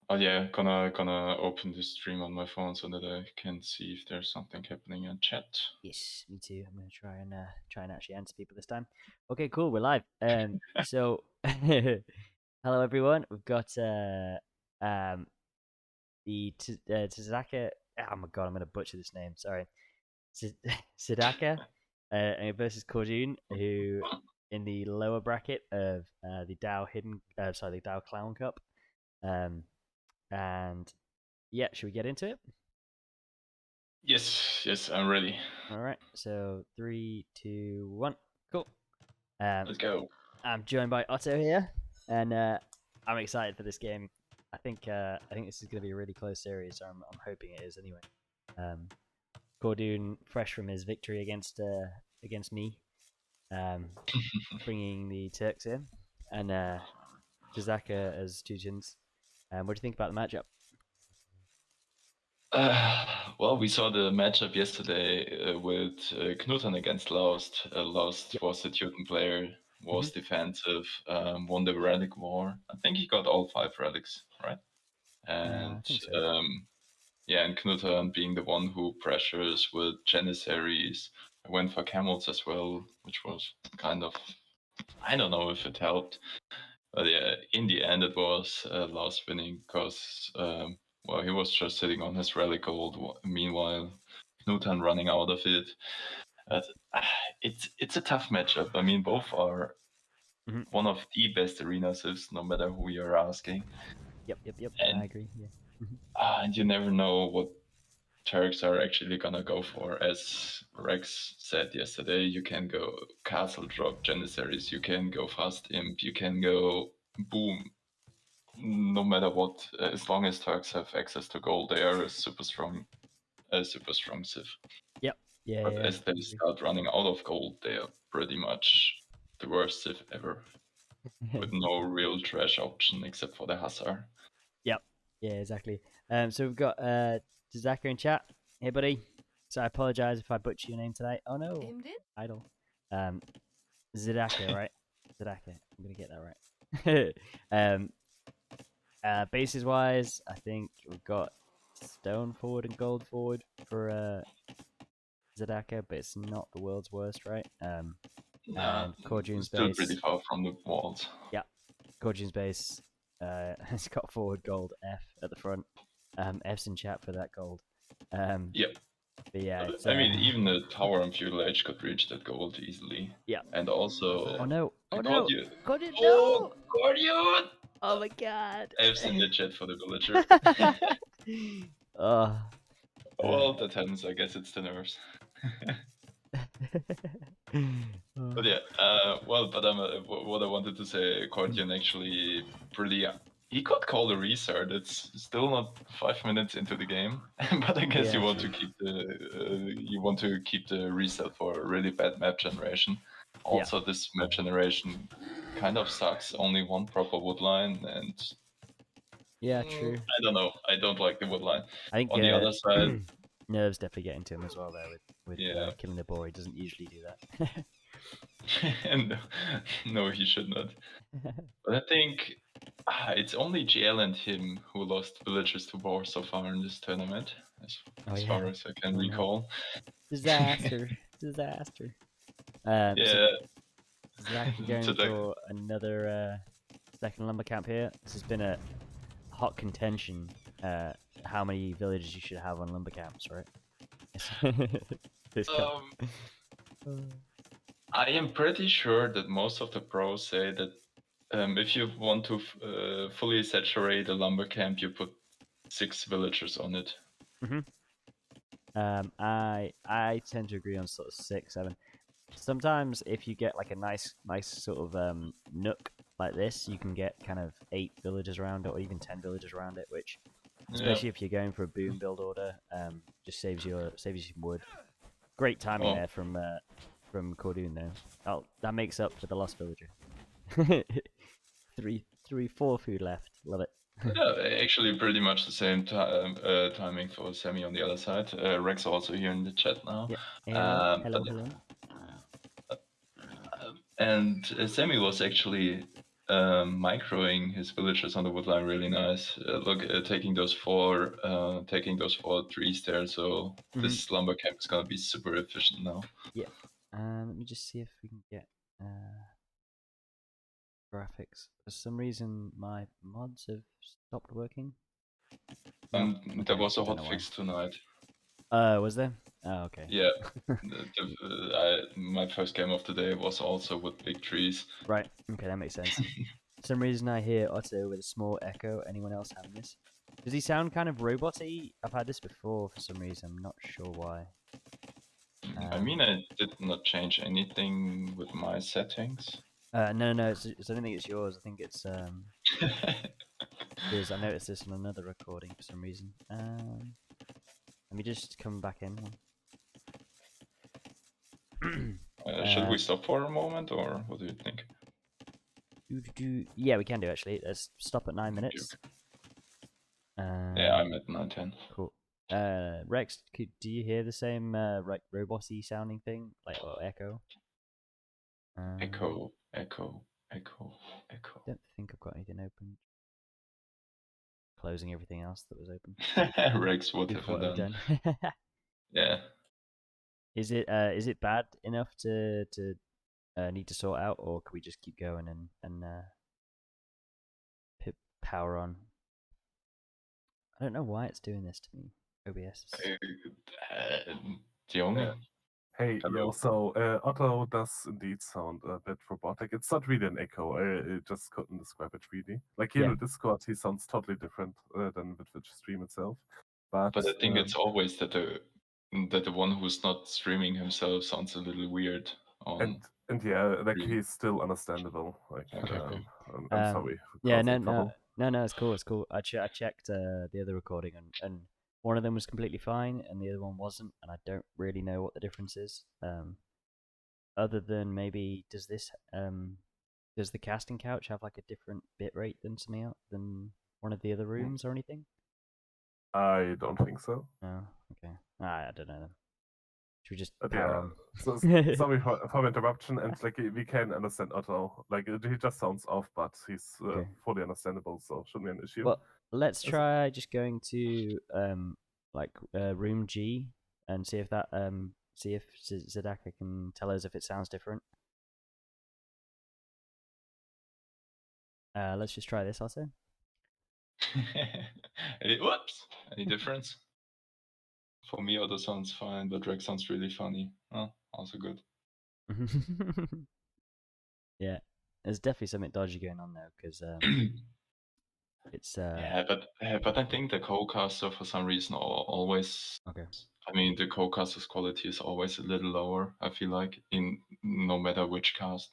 Oh yeah, gonna open the stream on my phone so that I can see if there's something happening in chat. Yes, me too. I'm gonna try and actually answer people this time. Okay, cool. We're live. So hello everyone. We've got um Tzedakah. Oh my god, I'm gonna butcher this name. Sorry, Tzedakah versus Corduene, who in the lower bracket of the DAO the DAO Clown Cup. And yeah, should we get into it? Yes, I'm ready. All right. So 3, 2, 1. Cool. Let's go. I'm joined by Otto here, and I'm excited for this game. I think this is going to be a really close series. So I'm hoping it is anyway. Um, Cordoon, fresh from his victory against me, bringing the Turks in, and Tzedakah as two chins. What do you think about the matchup? Well, we saw the matchup yesterday with Knuten against Laust. Laust Yep. was a Teuton player, was Mm-hmm. defensive, won the relic war. I think he got all 5 relics, right? I And think so. yeah, and Knuten being the one who pressures with Janissaries, went for camels as well, which was kind of, I don't know if it helped. But yeah, in the end, it was Laust winning because, well, he was just sitting on his relic gold. Meanwhile, Knuten running out of it. But, it's a tough matchup. I mean, both are Mm-hmm. one of the best arena civs, no matter who you're asking. Yep. I And agree. Yeah. and you never know what Turks are actually gonna go for. As Rex said yesterday, you can go castle drop Janissaries, you can go fast imp, you can go boom. No matter what, as long as Turks have access to gold, they are a super strong civ. Yep. Yeah. But Yeah. as they start running out of gold, they are pretty much the worst civ ever, with no real trash option except for the Hussar. Yep. Yeah, exactly. So we've got Tzedakah in chat. Hey, buddy. So I apologize if I butcher your name tonight. Oh no, idol. Um, Tzedakah, right? Tzedakah. I'm gonna get that right. Bases wise, I think we've got stone forward and gold forward for Tzedakah, but it's not the world's worst, right? And Cordune's Still pretty base. far from the walls. Yeah, Cordune's base. It's got forward gold F at the front. F's in chat for that gold. Yep. But yeah, it's I mean, even a tower on feudal age could reach that gold easily. yeah. And also, Oh no! Oh no! Cordian. Cordian, Oh, no! Cordian! Oh my god! F's in the chat for the villager. Oh. Well, that happens. I guess it's the nerves. But yeah, but what I wanted to say, Cordian actually pretty. He could call a restart. It's still not 5 minutes into the game, but I guess Yeah, you want true. to keep the reset for a really bad map generation. Yeah. Also, this map generation kind of sucks. Only one proper wood line, and Yeah, true. I don't know. I don't like the wood line. I think On the other side, nerves definitely getting to him as well there with yeah, killing the boar. He doesn't usually do that. and no, he should not. But I think it's only GL and him who lost villagers to war so far in this tournament, as yeah. far as I can Oh, no. recall. Disaster. Disaster. So Yeah, Zach going so for another second lumber camp here. This has been a hot contention. How many villages you should have on lumber camps, right? This camp. I am pretty sure that most of the pros say that if you want to fully saturate a lumber camp, you put 6 villagers on it. I tend to agree on sort of 6, 7. Sometimes if you get like a nice sort of nook like this, you can get kind of 8 villagers around it, or even 10 villagers around it, which, especially if you're going for a boom build order, just saves you some wood. Great timing there from Cordoon there. Oh, that makes up for the lost villager. 4 food left. Love it. Yeah, actually pretty much the same timing for Sammy on the other side. Rex also here in the chat now. Yeah. Hello. And Sammy was actually microing his villagers on the woodline really nice. Look, taking those four trees there. So this lumber camp is gonna be super efficient now. Yeah. Let me just see if we can get graphics. For some reason, my mods have stopped working. No, okay. There was a hotfix tonight. Was there? Oh, okay. Yeah. My first game of the day was also with big trees. Right. Okay, that makes sense. For some reason, I hear Otto with a small echo. Anyone else having this? Does he sound kind of robot-y? I've had this before for some reason. I'm not sure why. I mean, I did not change anything with my settings. No. I don't think it's yours. I think it's because I noticed this on another recording for some reason. Let me just come back in. Should we stop for a moment, or what do you think? Yeah, we can do actually. Let's stop at 9 minutes. Yeah, I'm at 9:10. Cool. Rex, do you hear the same robot-y sounding thing, like or echo? Echo. Don't think I've got anything open. Closing everything else that was open. Rex, what have I done? Yeah. Is it bad enough to need to sort out, or can we just keep going and power on? I don't know why it's doing this to me. OBS. The only. Hey, yo, so Otto does indeed sound a bit robotic. It's not really an echo. I just couldn't describe it really. Like here in Discord, he sounds totally different than with the stream itself. But I think it's always that the one who's not streaming himself sounds a little weird. And yeah, like he's still understandable. Like okay. I'm sorry. Yeah, no, it's cool. I checked the other recording and one of them was completely fine and the other one wasn't, and I don't really know what the difference is. Other than maybe does the casting couch have like a different bit rate than than one of the other rooms or anything? I don't think so. Oh, okay. I don't know then. Should we just so, sorry for interruption, and like we can understand Otto. Like he just sounds off, but he's fully understandable, so shouldn't be an issue. Well, let's try just going to room G and see if that see if Tzedakah can tell us if it sounds different. Let's just try this, Otto. Whoops! Any difference? For me, Otto sounds fine, but Rex sounds really funny. Oh, also good. Yeah, there's definitely something dodgy going on there because it's yeah, but I think the co-caster for some reason always. Okay. I mean, the co-caster's quality is always a little lower. I feel like in no matter which cast.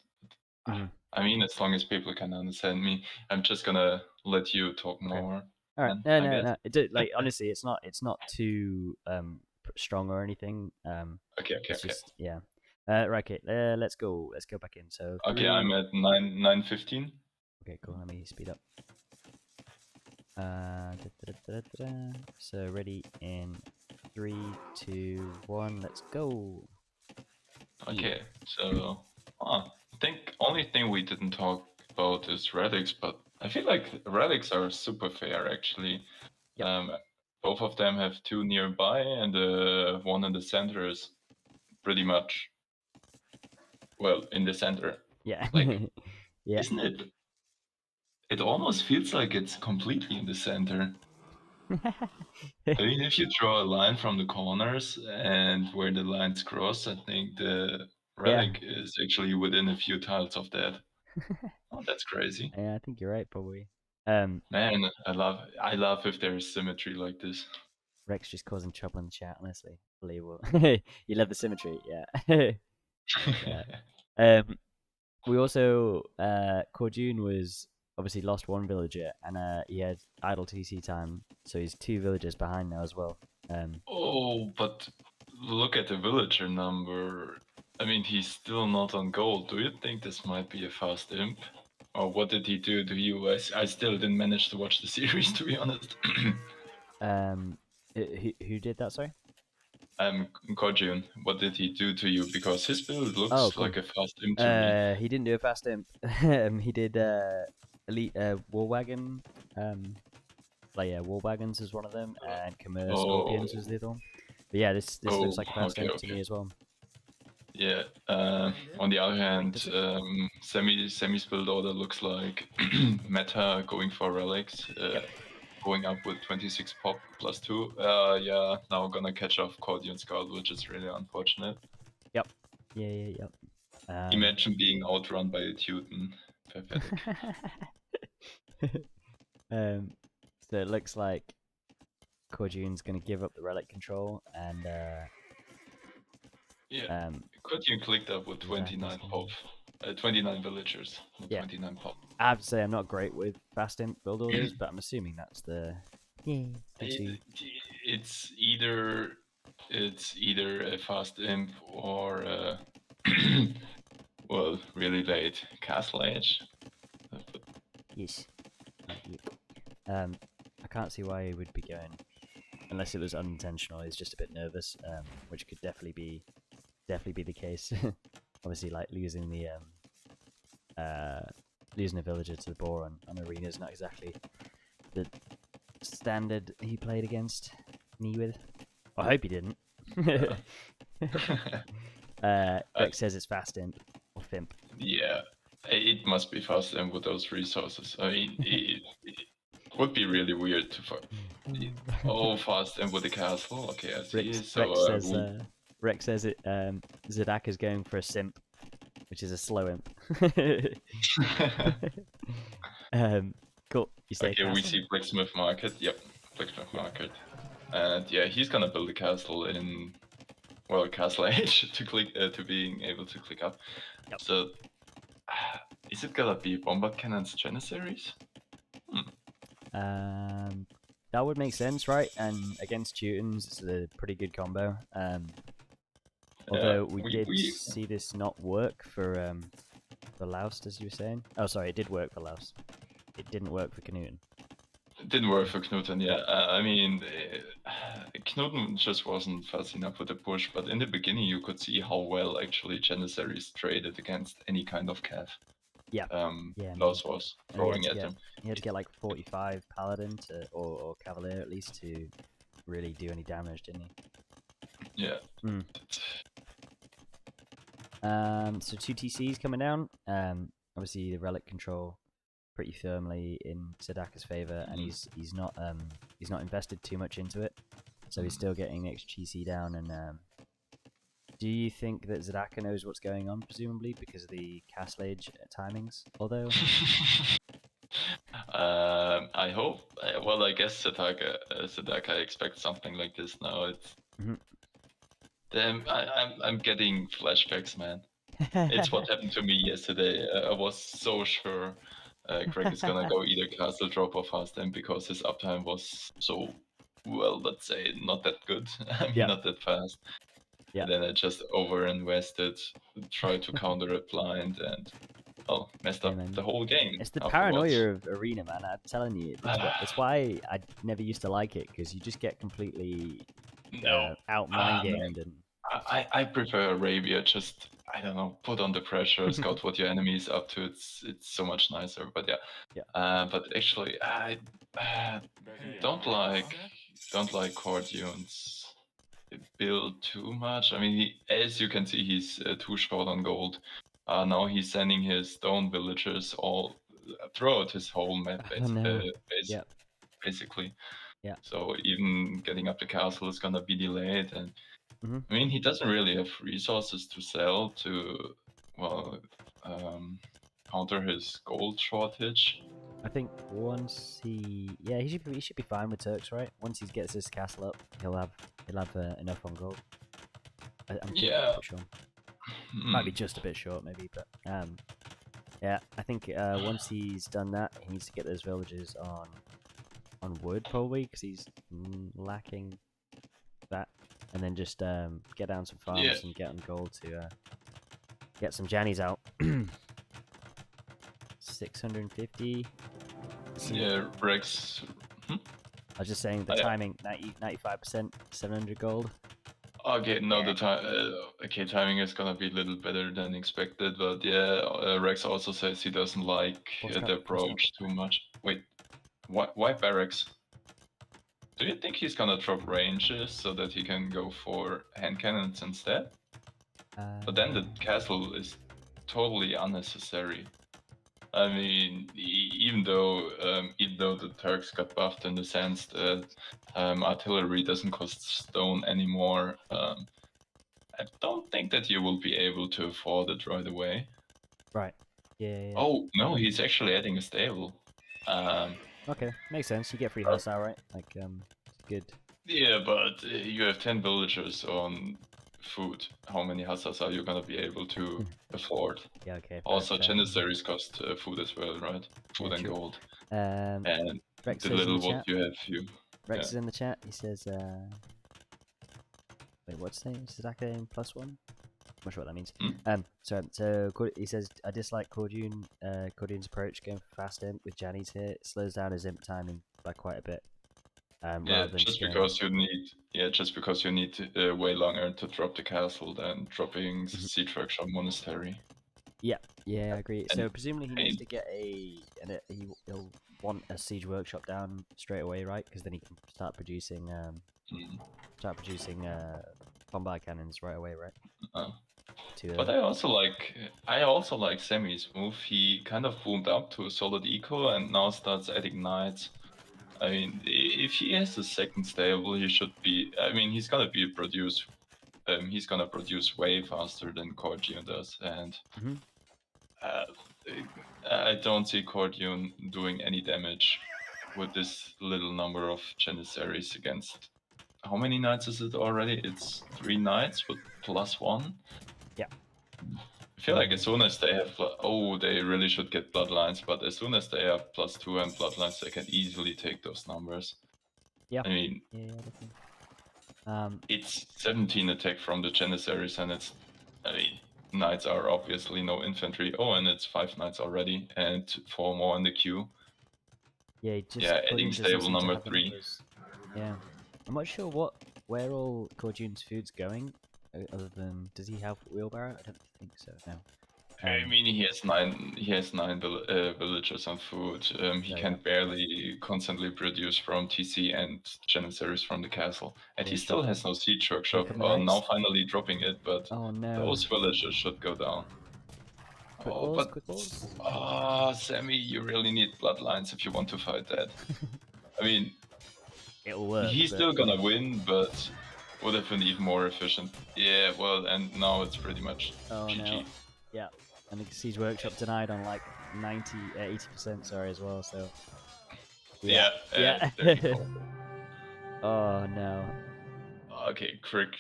I mean, as long as people can understand me, I'm just gonna let you talk more. All right. No. Like honestly, it's not too strong or anything. Okay. Just, yeah. Right. Okay. Let's go. Let's go back in. So. Okay, I'm at 9:15. Okay. Cool. Let me speed up. So ready in 3, 2, 1. Let's go. Okay. So I think only thing we didn't talk about is relics, but I feel like relics are super fair actually. Yep. Both of them have 2 nearby, and the one in the center is pretty much in the center. Yeah. Like, yeah. Isn't it? It almost feels like it's completely in the center. I mean, if you draw a line from the corners and where the lines cross, I think the relic is actually within a few tiles of that. Oh, that's crazy. Yeah, I think you're right, probably. Man, I love if there is symmetry like this. Rex just causing trouble in the chat, honestly. Unbelievable. You love the symmetry, yeah. We also Corduene was obviously lost one villager, and he had idle TC time, so he's 2 villagers behind now as well. But look at the villager number. I mean, he's still not on gold. Do you think this might be a fast imp? Or what did he do to you? I still didn't manage to watch the series, to be honest. Who did that, sorry? Corduene, what did he do to you? Because his build looks Oh, cool. like a fast imp to me. He didn't do a fast imp. He did elite war wagon. War wagons is one of them, and commerce scorpions was the other one. But yeah, this looks like a fast imp to me as well. Yeah. On the other hand, Semi's build order looks like meta going for relics. Going up with 26 pop plus 2. Yeah, now gonna catch off Corduene Skull, which is really unfortunate. Yep. Yeah. Imagine being outrun by a Teuton. Pathetic. So it looks like Corduene's gonna give up the relic control, and Corduene clicked up with 29 pop. 29 villagers, not 29 pop. I have to say I'm not great with fast imp build orders, but I'm assuming that's the. It's either a fast imp or well, really late castle age. Yes. I can't see why he would be going, unless it was unintentional. He's just a bit nervous, which could definitely be the case. Obviously, like losing a villager to the boar on arena is not exactly the standard he played against me with. I hope he didn't. Rex says it's fast imp or fimp. Yeah, it must be fast imp with those resources. I mean, it would be really weird to fast imp with the castle. Okay, I see. Rex says it. Tzedakah is going for a simp, which is a slow imp. Cool. You say okay, we see Blacksmith Market. Yep, Blacksmith Market. And yeah, he's gonna build a castle in, well, castle age to being able to click up. Yep. So, is it gonna be Bombard Cannon's Janissaries? That would make sense, right? And against Teutons, it's a pretty good combo. Although we did see this not work for Laust, as you were saying. Oh, sorry, it did work for Laust. It didn't work for Knuten. It didn't work for Knuten, yeah. I mean, Knuten just wasn't fast enough with the push, but in the beginning you could see how well actually Janissaries traded against any kind of cav. Yeah. Laust was throwing at him. He had to get like 45 Paladin or Cavalier at least to really do any damage, didn't he? Yeah. So 2 TCs coming down. Obviously the relic control pretty firmly in Tzedakah's favor, and he's not invested too much into it, so he's still getting the XGC down. And do you think that Tzedakah knows what's going on, presumably because of the castle age timings? Although I hope. Well, I guess Tzedakah expects something like this now. It's damn. I'm getting flashbacks, man. It's what happened to me yesterday. I was so sure Greg is gonna go either castle drop or fast imp because his uptime was so, well, let's say, not that good. I mean, not that fast. Yeah. Then I just over-invested, tried to counter it blind, and messed up the whole game. It's the paranoia of arena, man. I'm telling you. That's why I never used to like it, because you just get completely out mind gamed. And I prefer Arabia. Just, I don't know, put on the pressure, scout what your enemy is up to. It's so much nicer. But but actually, I don't like Corduene's build too much. I mean, as you can see, he's too short on gold. Now he's sending his stone villagers all throughout his whole map, basically. Yeah. So even getting up the castle is gonna be delayed, and I mean, he doesn't really have resources to sell to, well, counter his gold shortage. I think once he should be fine with Turks, right? Once he gets his castle up, he'll have enough on gold. I'm pretty sure. Might be just a bit short, maybe, but yeah, I think once he's done that, he needs to get those villagers on wood probably, because he's lacking that, and then just get down some farms and get on gold to get some Jannies out. 650. Yeah, Rex. I was just saying the timing, 95%, 700 gold. Okay, no, the time. Okay, timing is gonna be a little better than expected, but yeah, Rex also says he doesn't like the approach too much. Wait, why barracks? Do you think he's gonna drop ranges so that he can go for hand cannons instead? But then the castle is totally unnecessary. I mean, even though the Turks got buffed in the sense that artillery doesn't cost stone anymore, I don't think that you will be able to afford it right away. Right. Yeah. Oh no, he's actually adding a stable. Okay, makes sense. You get free hostile, right? Like, good. Yeah, but you have 10 villagers on food. How many hussars are you gonna be able to afford? Yeah, okay. Also, Janissaries cost food as well, right? Food and true. gold. And Rex the says little in the what chat. you have, Rex is in the chat. He says, wait, what's the name? Tzedakah and +1? I'm not sure what that means. So he says, I dislike Corduene's approach going for fast imp with Janny's here. It slows down his imp timing by quite a bit. Yeah, just because you need way longer to drop the castle than dropping Siege Workshop Monastery. Yeah, I agree. So presumably he needs to get he'll want a Siege Workshop down straight away, right? Because then he can start producing bombard cannons right away, right? But I also like Semi's move. He kind of boomed up to a solid eco and now starts adding knights. I mean, if he has a second stable, he should be. I mean, he's gonna produce way faster than Corduene does, and I don't see Corduene doing any damage with this little number of Janissaries against. How many knights is it already? It's 3 knights with +1. Yeah. I feel like as soon as they have, they really should get bloodlines, but as soon as they have +2 and bloodlines, they can easily take those numbers. Yeah. I mean, definitely. It's 17 attack from the Janissaries, and knights are obviously no infantry. Oh, and it's 5 knights already, and 4 more in the queue. Yeah, adding stable number 3. Yeah, I'm not sure where all Corduene's food's going. Other than, does he have wheelbarrow? I don't think so. No. I mean, he has nine villagers on food. He can barely constantly produce from TC and Janissaries from the castle, and he still has no siege workshop. Now finally dropping it, but those villagers should go down. Quick balls. Sammy, you really need bloodlines if you want to fight that. I mean, it'll work. He's still gonna win, but would have been even more efficient. Yeah, well, and now it's pretty much GG. No. Yeah, and the Siege Workshop denied on like 80%, sorry, as well, so... Yeah. Oh, no. Okay, quick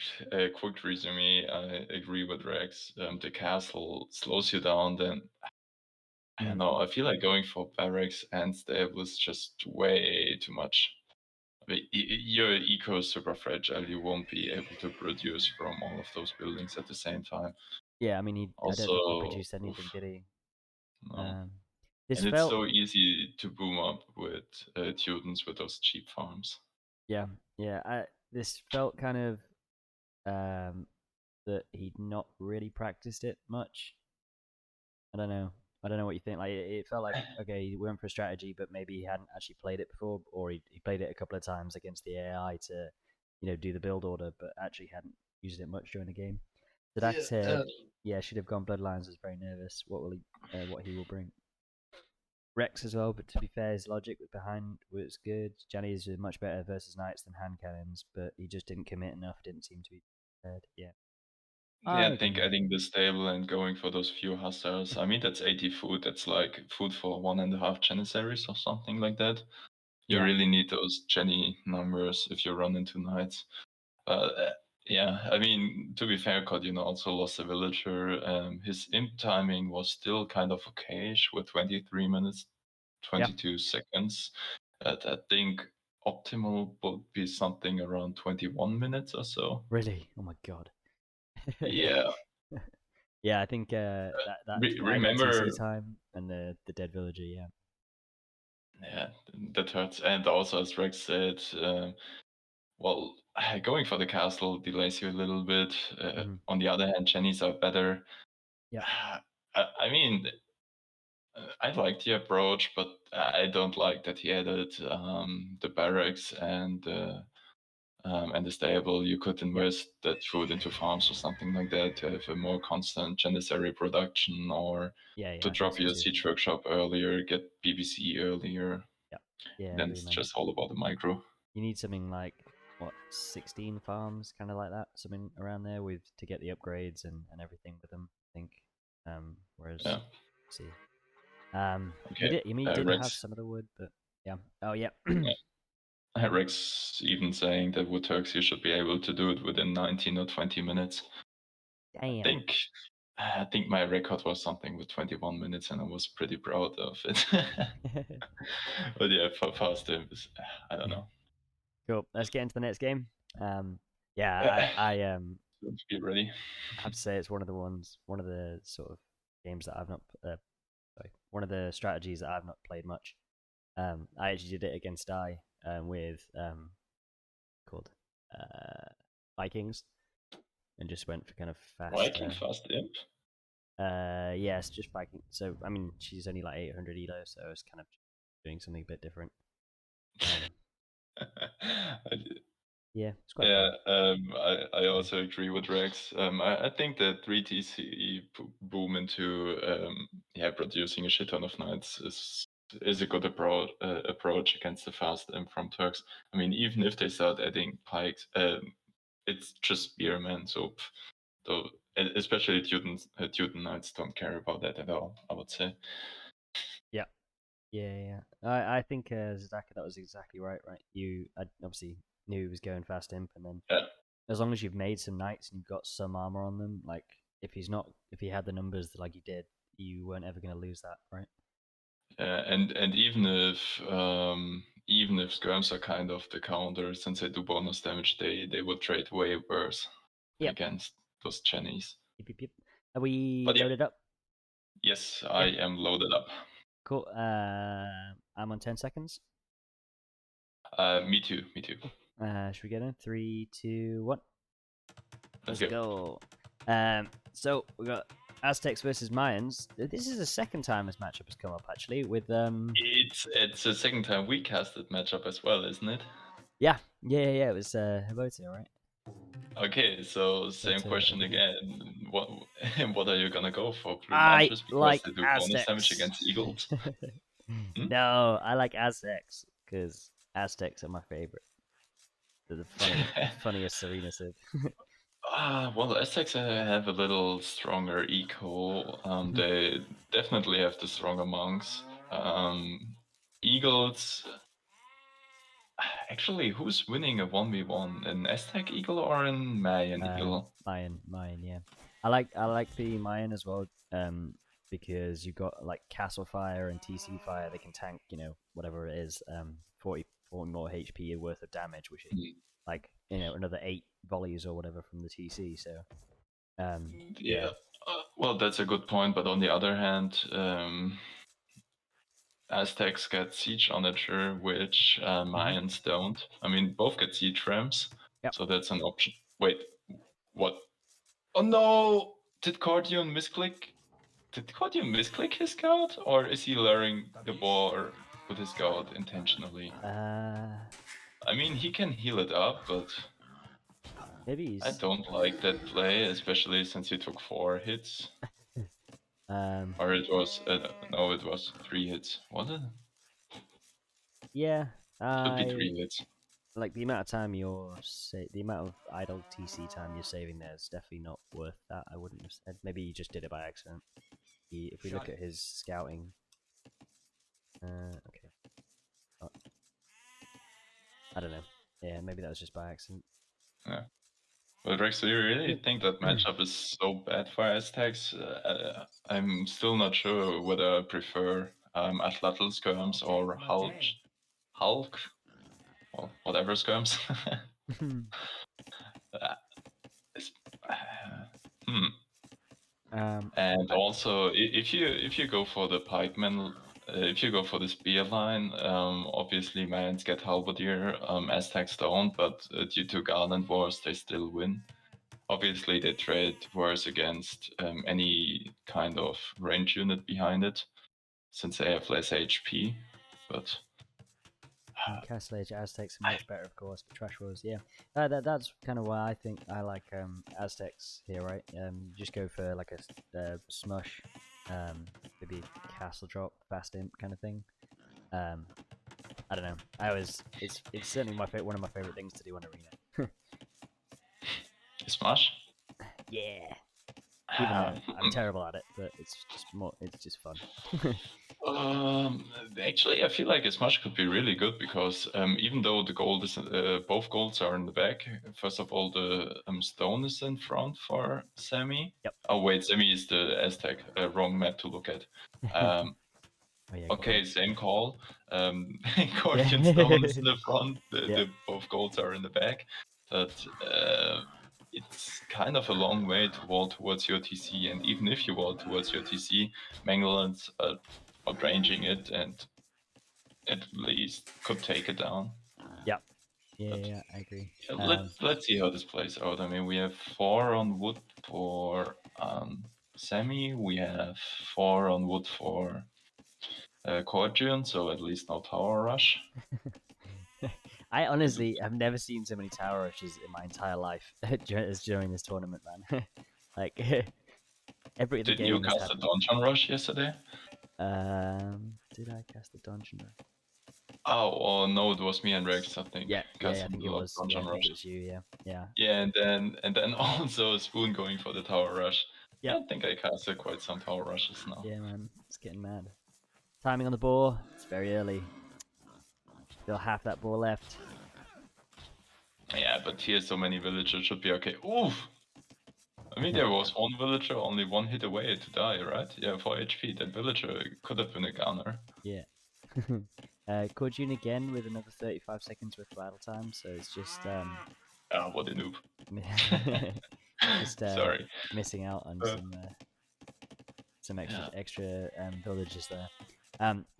resume. I agree with Rex. The castle slows you down, then... I don't know, I feel like going for barracks and stable is just way too much. Your eco is super fragile. You won't be able to produce from all of those buildings at the same time. Yeah, I mean, I don't think he produced anything, did he? No. It's so easy to boom up with Teutons with those cheap farms. Yeah. This felt kind of that he'd not really practiced it much. I don't know what you think. Like, it felt like, okay, he went for a strategy, but maybe he hadn't actually played it before, or he played it a couple of times against the AI to, do the build order, but actually hadn't used it much during the game. Tzedakah's here, should have gone Bloodlines. Was very nervous. What he will bring. Rex as well, but to be fair, his logic behind was good. Johnny is much better versus knights than hand cannons, but he just didn't commit enough. Didn't seem to be prepared. Yeah. I think adding the stable and going for those few hussars. I mean, that's 80 food. That's like food for 1.5 Janissaries or something like that. You really need those Jenny numbers if you run into knights. Yeah, I mean, to be fair, Corduene also lost a villager. His imp timing was still kind of okayish with 23 minutes, 22 seconds. I think optimal would be something around 21 minutes or so. Really? Oh my god. Yeah. Yeah, I think that remember TC time and the dead villager. Yeah. Yeah, that hurts. And also, as Rex said, well, going for the castle delays you a little bit. On the other hand, Jennies are better. Yeah. I mean, I like the approach, but I don't like that he added the barracks and the stable. You could invest that food into farms or something like that to have a more constant janissary production, or to drop your siege workshop earlier, get BBC earlier. Yeah, then it's just all about the micro. You need something like, what, 16 farms, kind of like that, something around there with to get the upgrades and everything with them, I think. Whereas, let's see. Okay. You did have some of the wood, but yeah. Oh, yeah. Rex even saying that with Turks you should be able to do it within 19 or 20 minutes. Damn. I think my record was something with 21 minutes, and I was pretty proud of it. But yeah, for fast times, I don't know. Cool. Let's get into the next game. Let's be ready. I have to say it's one of the sort of games that I've not one of the strategies that I've not played much. I actually did it against with called Vikings, and just went for kind of fast. Fast imp. Yes, just Viking. So I mean, she's only like 800 elo, so I was kind of doing something a bit different. Yeah, it's quite fun. I also agree with Rex. I think that 3TC boom into producing a shit ton of knights is a good approach against the fast imp from Turks. I mean, even if they start adding pikes, it's just spearmen, so especially Teuton knights don't care about that at all, I would say. Yeah. I think Tzedakah, that was exactly right. I obviously knew he was going fast imp, and then as long as you've made some knights and you've got some armor on them, like if he had the numbers like he did, you weren't ever going to lose that, right? And even if skirms are kind of the counter, since they do bonus damage, they would trade way worse against those Jennies. Yep. Are we loaded up? Yes, I am loaded up. Cool. I'm on 10 seconds. Me too. Should we get in? 3, 2, 1. Let's go. So we got Aztecs versus Mayans. This is the second time this matchup has come up, actually. With it's the second time we casted matchup as well, isn't it? Yeah. It was Otto, right? Okay, so same question again. What are you gonna go for? Blue I because like they do Aztecs. bonus damage against eagles. No, I like Aztecs because Aztecs are my favorite. They're the funniest Serena Civ. Well, Aztecs have a little stronger eco. They definitely have the stronger monks. Eagles. Actually, who's winning a 1v1? An Aztec eagle or an Mayan eagle? Mayan, yeah. I like the Mayan as well. Because you've got like Castle Fire and TC Fire. They can tank, whatever it is, 40 more HP worth of damage, which is like another 8 volleys or whatever from the TC. So yeah. Well, that's a good point, but on the other hand, Aztecs get siege onager, which Mayans don't. I mean, both get siege rams, so that's an option. Wait, what? Oh no! Did Corduene misclick? Did Corduene misclick his scout, or is he luring the boar with his scout intentionally? I mean, he can heal it up, but maybe I don't like that play, especially since he took 4 hits. Or it was no, it was 3 hits. Was it? Yeah, should be 3 hits. Like the amount of time the amount of idle TC time you're saving there is definitely not worth that. I wouldn't have said. Maybe he just did it by accident. If we look at his scouting, okay. Oh. I don't know. Yeah, maybe that was just by accident. Yeah. But Rex, do you really think that matchup is so bad for Aztecs? I'm still not sure whether I prefer Atlatl skirms or Hulk, well, whatever skirms. And also, if you go for the pikemen, if you go for the spear line, obviously Mayans get halberdier, Aztecs don't, but due to Garland Wars, they still win. Obviously, they trade wars against any kind of range unit behind it, since they have less HP. But Castle Age Aztecs are much better, of course, but Trash Wars, yeah. That's kind of why I think I like Aztecs here, right? You just go for like a smush, maybe castle drop, fast imp kind of thing. I don't know. It's certainly one of my favorite things to do on Arena. Smash. Yeah. Even though I'm terrible at it, but it's just fun. Actually, I feel like Smash could be really good because even though the gold is both golds are in the back. First of all, the stone is in front for Semi. Yep. Oh wait, Semi is the Aztec. Wrong map to look at. Oh, yeah, okay, same call. Corduene stone is in the front. The both golds are in the back, but it's kind of a long way to wall towards your TC, and even if you wall towards your TC, Mangalands are outranging it and at least could take it down. Yeah, I agree. Let's see how this plays out. I mean, we have 4 on wood for Semi, we have 4 on wood for Corduene, so at least no tower rush. I honestly have never seen so many tower rushes in my entire life as during this tournament, man. Like every other Did game. you cast a dungeon rush yesterday? Did I cast a dungeon rush? Oh, no, it was me and Rex, I think. Yeah, I think it was. Yeah, I think it was you. Yeah. Yeah, and then also Spoon going for the tower rush. Yeah, I think I casted quite some tower rushes now. Yeah, man, it's getting mad. Timing on the ball. It's very early. Still half that ball left. Yeah, but here so many villagers should be okay. Oof! I mean, there was one villager only 1 hit away to die, right? Yeah, 4 HP. That villager could have been a gunner. Yeah. Corduene again with another 35 seconds worth of battle time, so it's just what a noob. just Sorry. missing out on some extra villages there.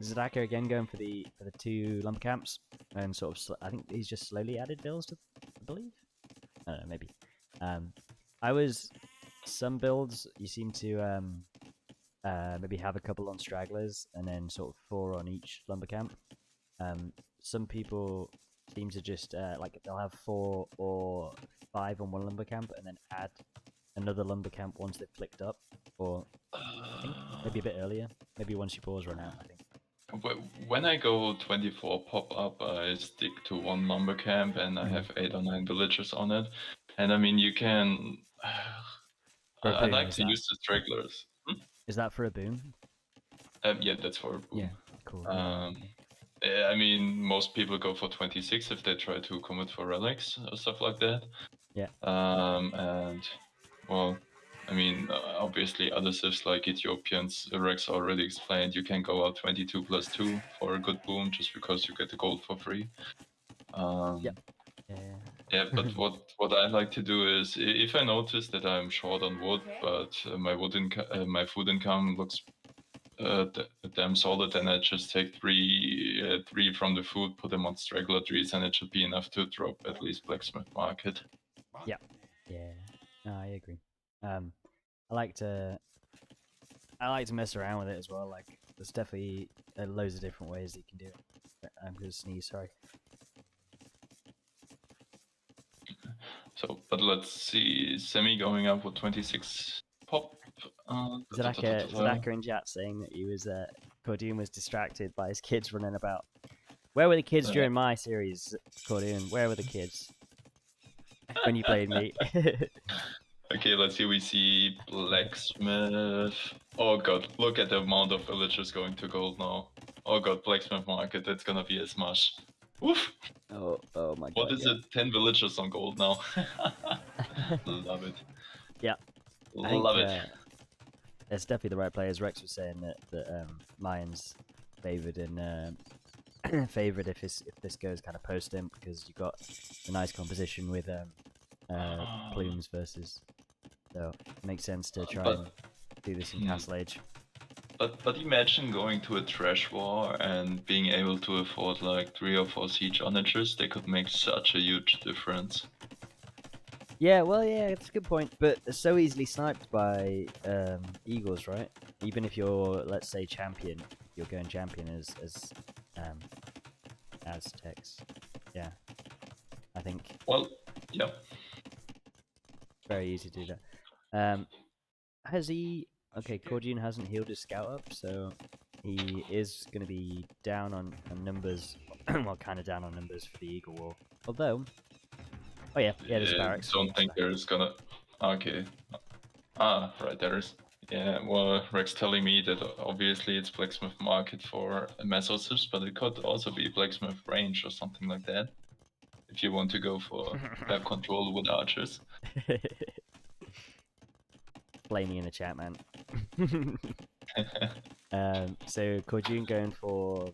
Tzedakah again going for the 2 lumber camps, and sort of I think he's just slowly added builds to, I believe. I don't know, maybe. Some builds you seem to maybe have a couple on stragglers and then sort of 4 on each lumber camp. Some people seem to just like they'll have 4 or 5 on one lumber camp and then add another lumber camp once they've flicked up, or I think maybe a bit earlier, maybe once your balls run out, I think. When I go 24 pop-up, I stick to 1 lumber camp and I have 8 or 9 villagers on it. And I mean, you can... I like to use the stragglers. Is that for a boon? Yeah, that's for a boon. Yeah, cool. I mean, most people go for 26 if they try to commit for relics or stuff like that. Yeah. And, well, I mean, obviously other civs like Ethiopians, Rex already explained, you can go out 22 plus 2 for a good boon just because you get the gold for free. Yeah, but what I like to do is, if I notice that I'm short on wood, but my food income looks damn solid, then I just take 3 from the food, put them on straggler trees, and it should be enough to drop at least blacksmith market. Yeah. No, I agree. I like to mess around with it as well. Like, there's definitely loads of different ways that you can do it. I'm gonna sneeze. Sorry. So, but let's see, Semi going up with 26 pop. Tzedakah in chat saying that he was Corduene was distracted by his kids running about. Where were the kids during my series, Corduene? Where were the kids when you played me? Okay, let's see. We see blacksmith. Oh god, look at the amount of villagers going to gold now. Oh god, blacksmith market. That's gonna be a smash. Oof. Oh my god. What is it? 10 villagers on gold now. Love it. Yeah. Love it. It's definitely the right players. Rex was saying that Mayans favored favored if this goes kind of post imp, because you got a nice composition with plumes versus. So it makes sense to try and do this in Castle Age. But imagine going to a trash war and being able to afford like 3 or 4 siege onagers. They could make such a huge difference. Yeah, well, yeah, it's a good point, but they're so easily sniped by eagles, right? Even if you're, let's say, champion, you're going champion as Aztecs. Yeah, I think. Well, yeah. Very easy to do that. Has he? Okay, Corduene hasn't healed his scout up, so he is going to be down on numbers. Well, kind of down on numbers for the Eagle War. Although, oh yeah, there's barracks. Don't think there's gonna. Okay. Right, there's. Yeah, well, Rex telling me that obviously it's Blacksmith Market for Mesosips, but it could also be Blacksmith Range or something like that. If you want to go for control with archers. Blame me in the chat, man. So Corduene going for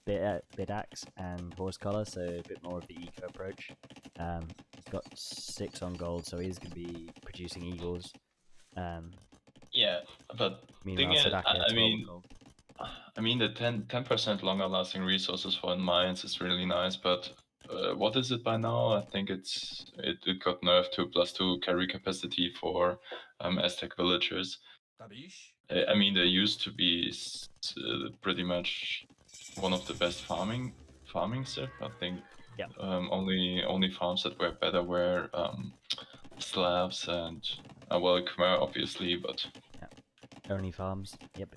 bit axe and horse collar, so a bit more of the eco approach. He's got 6 on gold, so he's going to be producing eagles. Yeah, but Meanwhile, thing is, Tzedakah 12 on gold. I mean the 10% longer lasting resources for mines is really nice, but what is it by now? I think it got nerfed to +2 carry capacity for Aztec villagers. I mean they used to be pretty much one of the best farming stuff. I think only farms that were better were Slavs and well Khmer obviously, but only farms. Yep.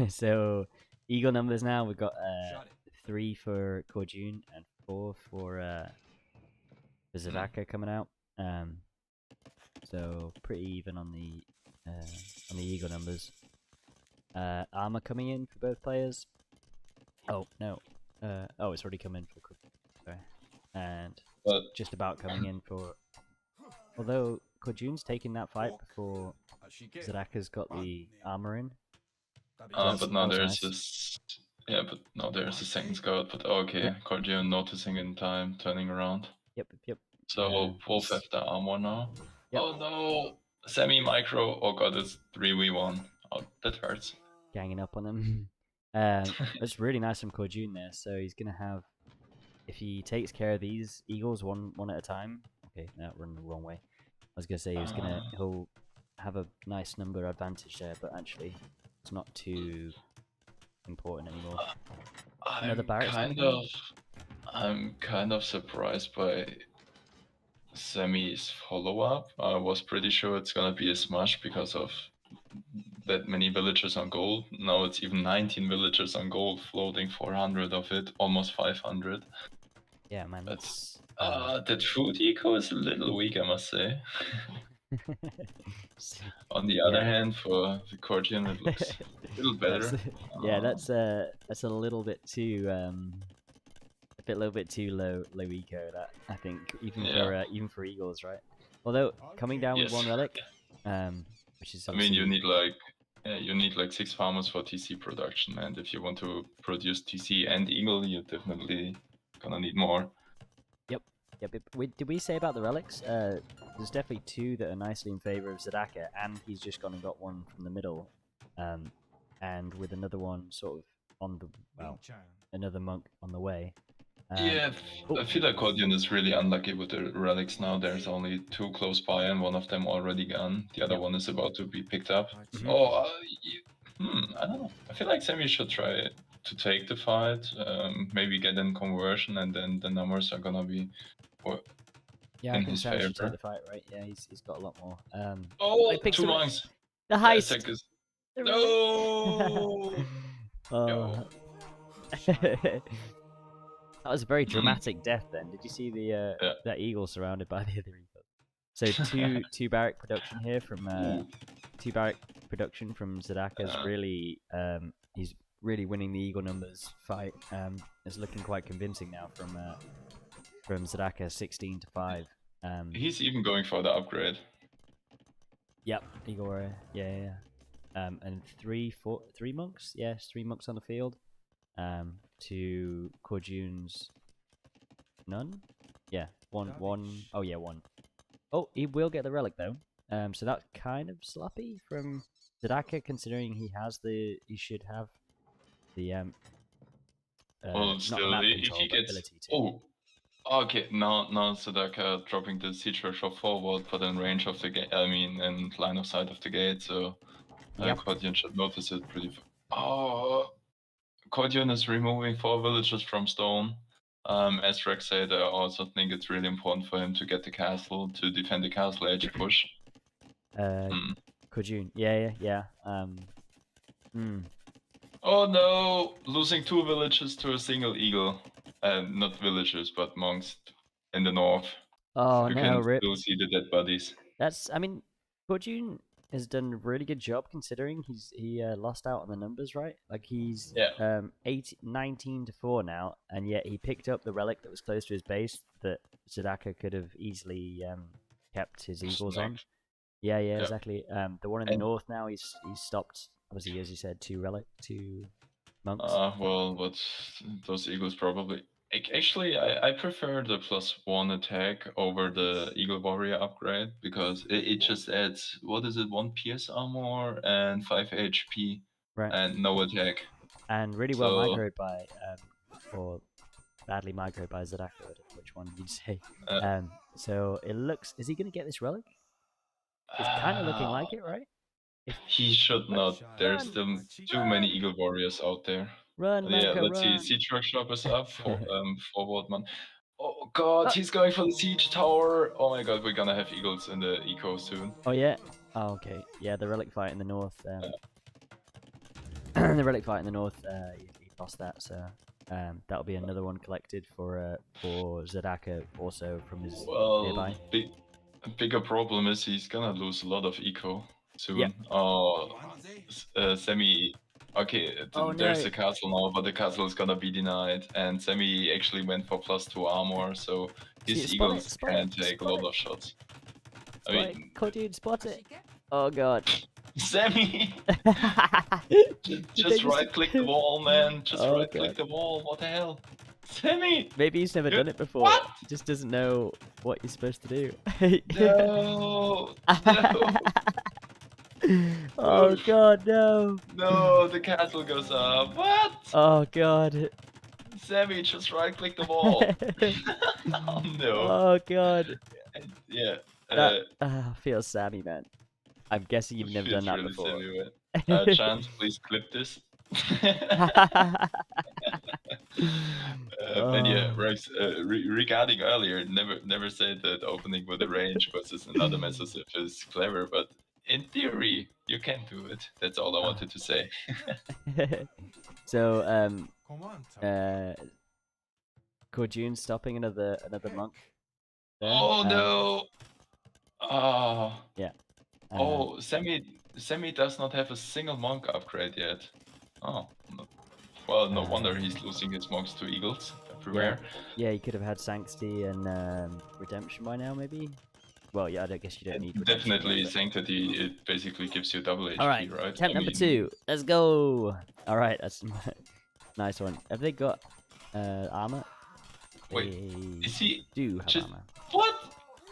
So eagle numbers now. We've got 3 for Corduene and 4 for Tzedakah coming out. So pretty even on the eagle numbers. Armor coming in for both players. Oh no. Oh, it's already come in for Corduene. And just about coming in for. Although Corduene's taking that fight before Tzedakah's got the armor in. But now there's this. Yeah, but now there's a second scout. But okay, Corduene noticing in time, turning around. Yep. So both have the armor now. Yep. Oh no, semi-micro. Oh god, it's 3v1. Oh, that hurts. Ganging up on him. It's really nice from Corduene there. So he's gonna have, if he takes care of these eagles one at a time. Okay, no, running the wrong way. I was gonna say he'll have a nice number advantage there, but actually it's not too important anymore. Another barracks. I'm kind of surprised by Semi's follow-up. I was pretty sure it's gonna be a smash because of that many villagers on gold. Now it's even 19 villagers on gold, floating 400 of it, almost 500. Yeah, man. That's that food eco is a little weak, I must say. On the other hand, for the Corduene, it looks a little better. That's a little bit too low eco. That I think even for eagles, right? Although coming down with 1 relic, which is I mean you need like 6 farmers for TC production, and if you want to produce TC and eagle, you're definitely gonna need more. Yep. Did we say about the relics? There's definitely 2 that are nicely in favor of Tzedakah, and he's just gone and got one from the middle, and with another one sort of on the another monk on the way. I feel like Corduene is really unlucky with the relics now. There's only 2 close by, and one of them already gone. The other one is about to be picked up. I don't know. I feel like Semi should try to take the fight, maybe get in conversion, and then the numbers are gonna be I think Sam should take the fight, right? Yeah, he's got a lot more. 2 monks. The heist. No. That was a very dramatic death. Then, did you see the that eagle surrounded by the other eagles? So two barrack production here from 2 barrack production from Tzedakah's really he's really winning the eagle numbers fight. It's looking quite convincing now from Tzedakah 16 to 5. He's even going for the upgrade. Yep, Eagle Warrior. Yeah. And 3 monks. Yes, 3 monks on the field. To Corduene's none. Yeah, one. Oh yeah, 1. Oh, he will get the relic though. So that's kind of sloppy from Tzedakah, considering he should have the Well, not still, map if control, he but gets... ability to. Oh, okay, now Tzedakah dropping the siege workshop forward, but in range of the gate, I mean, in line of sight of the gate, so Yep. Corduene should notice it pretty... Oh, Corduene is removing 4 villages from stone. As Rex said, I also think it's really important for him to get the castle, to defend the castle edge push. Corduene. Yeah. Oh no! Losing 2 villages to a single eagle. Not villagers, but monks in the north. Oh You no, can rip. still see the dead bodies. I mean, Corduene has done a really good job considering he lost out on the numbers, right? Like he's 19 to 4 now, and yet he picked up the relic that was close to his base that Tzedakah could have easily kept his eagles on. Yeah, exactly. The one in the north now, he's stopped. Obviously, as you said, 2 monks. Well, but those eagles probably... Actually, I prefer the +1 attack over the Eagle Warrior upgrade, because it just adds, what is it, 1 pierce armor and 5 HP, right? And no attack. And really well microed by, or badly microed by Tzedakah. Which one did you say? So it looks... Is he going to get this relic? It's kind of looking like it, right? He should not. There's still too many Eagle Warriors out there. Run, Yeah, Manka, let's see. run! Siege Workshop is up. Forward, man. Oh god, he's going for the siege tower. Oh my god, we're gonna have eagles in the eco soon. Oh yeah. Oh okay. Yeah, the relic fight in the north. The relic fight in the north. He lost that, so that'll be another one collected for Tzedakah, also from his nearby. Bigger problem is he's gonna lose a lot of eco soon. Yep. Semi. Okay, there's a castle now, but the castle is gonna be denied. And Semi actually went for +2 armor, so his eagles can take a lot of shots. I mean, Corduene, spot it! Oh god. Semi! just right click the wall, man. Just right click the wall. What the hell? Semi! Maybe he's never done it before. What? He just doesn't know what you're supposed to do. No! Oh god, no! No, the castle goes up. What? Oh god. Sammy, just right click the wall. Oh no. Oh god. Yeah. I feel Sammy, man. I'm guessing you've never done that really before. Sammy, Chance, please clip this. And yeah, Rex, regarding earlier, never said that opening with a range versus another Mesosif is clever, but in theory, you can do it. That's all I wanted to say. So, Corduene stopping another monk. There. Oh no! Oh. Yeah. Oh, Semi does not have a single monk upgrade yet. Oh. No. Well, no wonder he's losing his monks to eagles everywhere. Yeah, he could have had Sanctity and Redemption by now, maybe? Well, yeah, I guess you don't need Redemption. Definitely, Sanctity, it basically gives you double HP, right? Attempt number 2. Let's go! Alright, that's nice one. Have they got armor? Wait, is he... do have armor. What?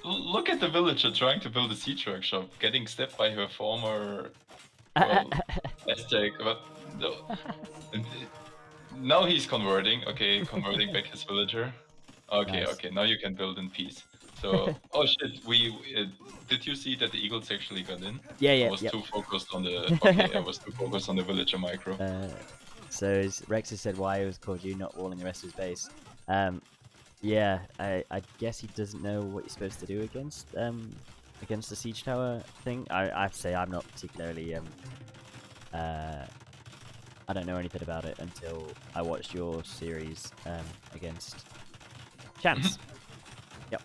Look at the villager trying to build a siege workshop, getting stepped by her former... Well, Aztec, but... No. Now he's converting. Okay, converting back his villager. Okay, Nice. Okay, now you can build in peace. So, oh shit, did you see that the eagles actually got in? Yeah. I was too focused on the... Okay, I was too focused on the villager micro. So Rex has said why it was Corduene not walling the rest of his base. Yeah, I guess he doesn't know what you're supposed to do against the siege tower thing. I have to say I'm not particularly I don't know anything about it until I watched your series against Chance. Yep.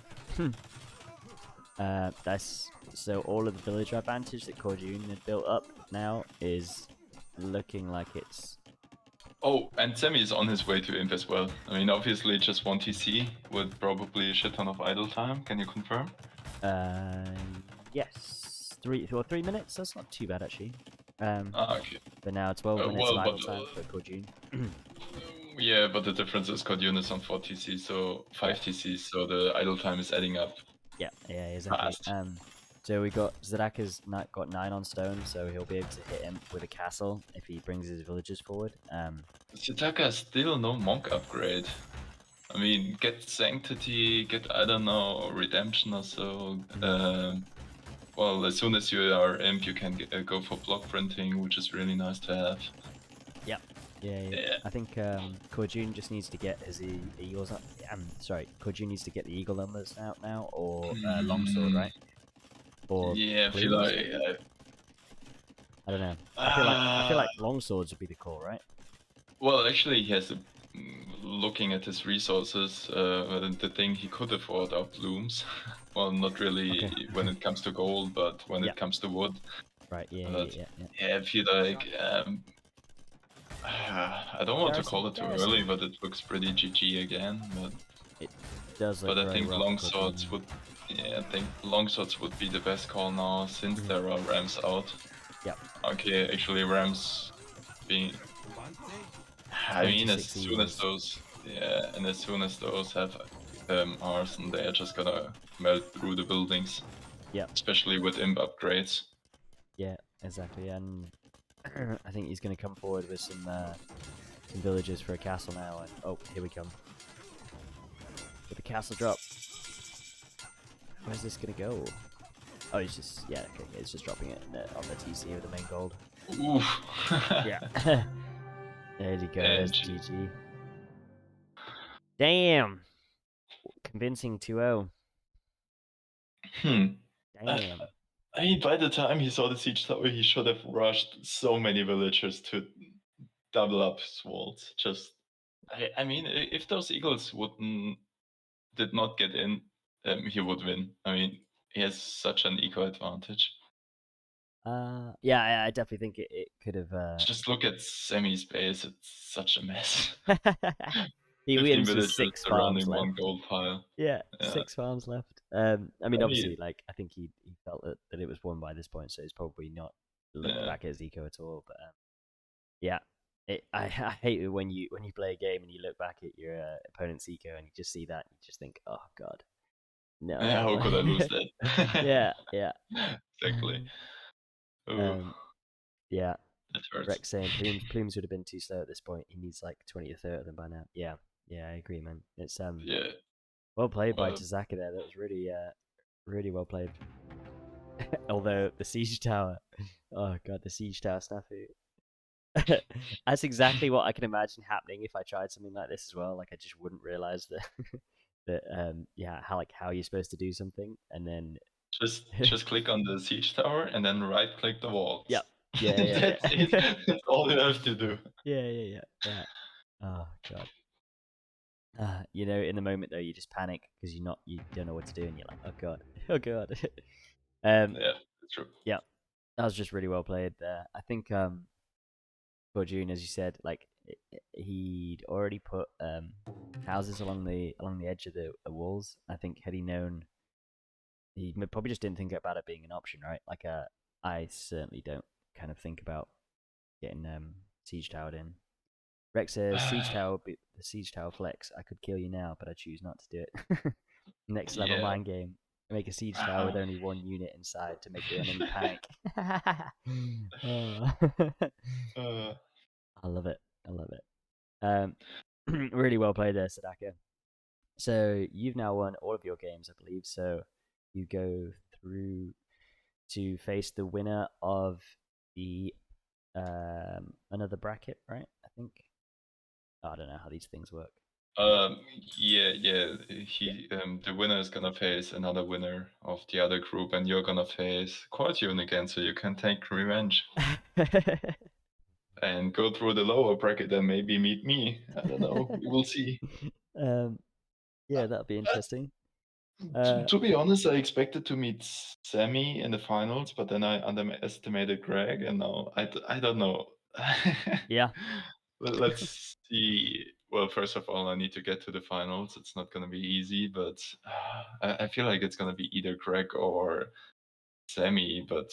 That's so all of the villager advantage that Corduene had built up now is looking like it's... Oh, and Semi is on his way to imp as well. I mean, obviously just 1 TC with probably a shit ton of idle time. Can you confirm? Yes. 3 minutes? That's not too bad, actually. Okay. But now 12 minutes of idle time for Corduene. Yeah, but the difference is Corduene is on 4 TC, so 5 TC, so the idle time is adding up. Yeah, exactly. Fast. So we got Tzedakah's got 9 on stone, so he'll be able to hit him with a castle if he brings his villagers forward. Tzedakah still no monk upgrade. I mean, get Sanctity, get, I don't know, Redemption or so. Well, as soon as you are imp, you can go for block printing, which is really nice to have. Yep. Yeah. I think Corduene just needs to get his eagles up. Sorry, Corduene needs to get the eagle numbers out now, or longsword, right? Or yeah, I feel plumes, like maybe? I don't know. I feel like longswords would be the call, right? Well, actually, he has looking at his resources, the thing he could afford are plumes. Well, not really when it comes to gold, but when it comes to wood. Right. Yeah. I feel like I don't want to call it too early, but it looks pretty GG again. But it does look. But I think rough longswords would. Yeah, I think longswords would be the best call now since there are rams out. Yep. Okay, actually rams being. I mean, as soon as those, and as soon as those have arson, they are just gonna melt through the buildings. Yeah. Especially with imp upgrades. Yeah, exactly. And I think he's gonna come forward with some villagers for a castle now. And oh, here we come with the castle drop. Where's this gonna go? Oh, it's just okay. It's just dropping it on the TC with the main gold. Oof. Yeah. There you go. There's GG. Damn. Convincing 2-0. Damn. I mean, by the time he saw the siege tower, he should have rushed so many villagers to double up his walls. Just, I mean, if those eagles did not get in, he would win. I mean, he has such an eco advantage. Yeah, I definitely think it could have. Just look at Semi's base; it's such a mess. He 15 wins with villagers 6 surrounding farms left. one gold pile. Yeah, 6 farms left. I mean, obviously, like I think he felt that it was won by this point, so he's probably not looked back at his eco at all. But yeah, I hate it when you play a game and you look back at your opponent's eco and you just see that and you just think, oh god, no. Yeah, how could I lose that? yeah. Exactly. Yeah. That hurts. Rex saying plumes would have been too slow at this point. He needs like 20 or 30 of them by now. Yeah, I agree, man. It's well played by Tzedakah there. That was really well played. Although the siege tower, oh god, the siege tower snafu. That's exactly what I can imagine happening if I tried something like this as well. Like I just wouldn't realize that how you're supposed to do something, and then just click on the siege tower and then right click the walls. Yep. Yeah. That's it. That's all you have to do. Yeah. Oh god. In the moment though, you just panic because you don't know what to do, and you're like, oh god. Yeah, that's true. Yeah, that was just really well played there. I think Corduene, as you said, like he'd already put houses along the edge of the walls. I think had he known, he probably just didn't think about it being an option, right? Like I certainly don't kind of think about getting siege towered in. Rex says siege tower, the siege tower flex. I could kill you now, but I choose not to do it. Next level mind game. Make a siege tower with only 1 unit inside to make the enemy panic. I love it. Really well played there, Tzedakah. So you've now won all of your games, I believe. So you go through to face the winner of the another bracket, right? I think. I don't know how these things work. The winner is gonna face another winner of the other group, and you're gonna face Corduene again, so you can take revenge. And go through the lower bracket and maybe meet me. I don't know. We will see. Yeah, that'll be interesting. To be honest, I expected to meet Sammy in the finals, but then I underestimated Greg, and now I don't know. Yeah. Let's see. Well, first of all, I need to get to the finals. It's not going to be easy, but I feel like it's going to be either Greg or Sammy. But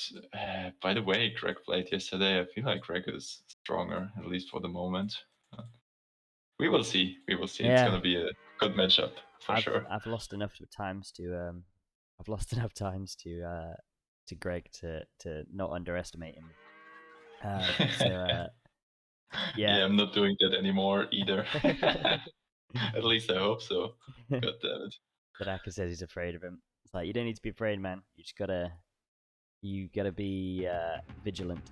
by the way, Greg played yesterday. I feel like Greg is stronger, at least for the moment. We will see. Yeah. It's going to be a good matchup for sure. I've lost enough times to Greg to not underestimate him. So yeah. I'm not doing that anymore either. At least I hope so. God damn it. Tzedakah says he's afraid of him. It's like, you don't need to be afraid, man. You gotta be vigilant,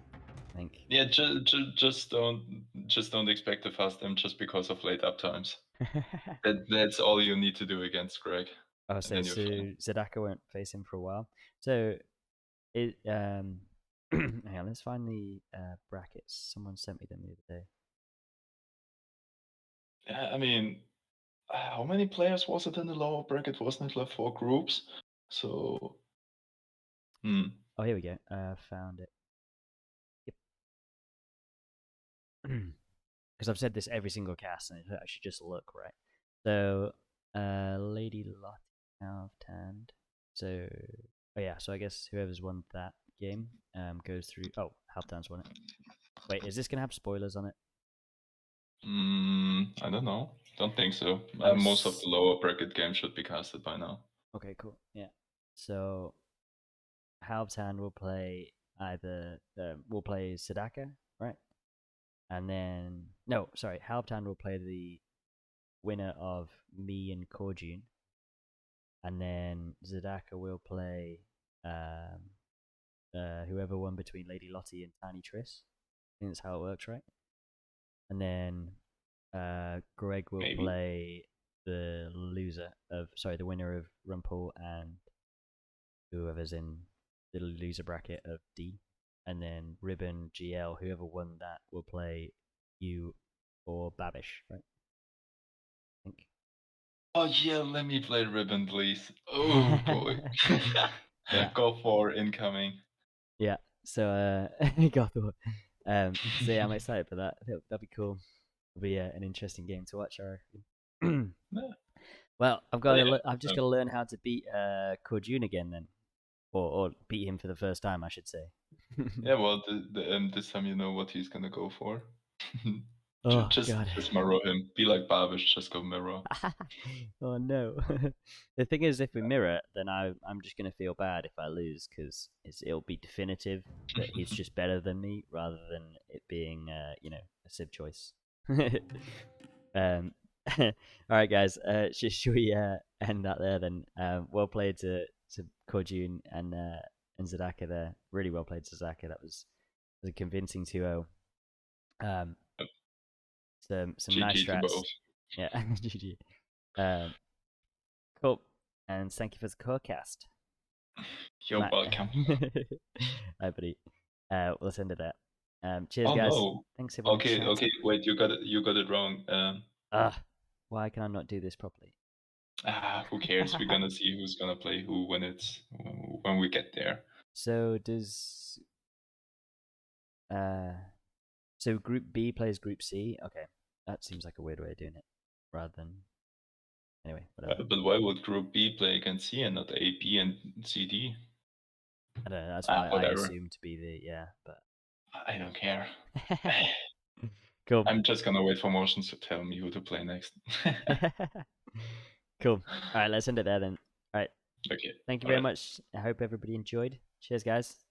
I think. Yeah, just don't expect to fast them just because of late up times. That's all you need to do against Greg. Oh, so Tzedakah won't face him for a while. So it hang on, let's find the brackets. Someone sent me them the other day. Yeah, I mean, how many players was it in the lower bracket? Wasn't it like 4 groups? So, Oh, here we go. Found it. Yep. Because I've said this every single cast, and I should just look right. So, Lady Lottie now tanned. So, oh yeah. So I guess whoever's won that game goes through. Oh, Halftown's won it. Wait, is this gonna have spoilers on it? I don't know. Don't think so. Most of the lower bracket games should be casted by now. Okay, cool. Yeah. So, Halftown will play we'll play Tzedakah, right? And then no, sorry, Halftown will play the winner of me and Corduene, and then Tzedakah will play whoever won between Lady Lottie and Tiny Triss. I think that's how it works, right? And then Greg will play the the winner of Rumpel and whoever's in the loser bracket of D. And then Ribbon, GL, whoever won that will play you or Babish, right? I think. Oh yeah, let me play Ribbon, please. Oh boy. Yeah. Go for incoming. Yeah. So go for so yeah, I'm excited for that. That'll be cool. It'll be an interesting game to watch, I reckon. Well, I've just got to learn how to beat Corduene again then, or beat him for the first time, I should say. Yeah, well, this time you know what he's gonna go for. Oh just God! Just mirror him. Be like Babish. Just go mirror. Oh no! The thing is, if we mirror, then I'm just gonna feel bad if I lose because it'll be definitive that he's just better than me, rather than it being a sib choice. All right, guys. Should we end that there then? Well played to Corduene and Tzedakah there. Really well played, Tzedakah. That was a convincing 2-0. Some GG nice to strats. both. Yeah, GG. Cool. And thank you for the co-cast. You're welcome. Hi, buddy. Let's end it there. Cheers, Oh guys. no. Thanks everyone. Okay. Wait, you got it wrong. Why can I not do this properly? Who cares? We're gonna see who's gonna play who when we get there. So does so Group B plays Group C? Okay, that seems like a weird way of doing it, rather than anyway, whatever. But why would Group B play against C and not A, B, and C, D? I don't know. That's what I assume to be but I don't care. Cool. I'm just gonna wait for motions to tell me who to play next. Cool. All right, let's end it there then. All right. Okay. Thank you very much. I hope everybody enjoyed. Cheers, guys.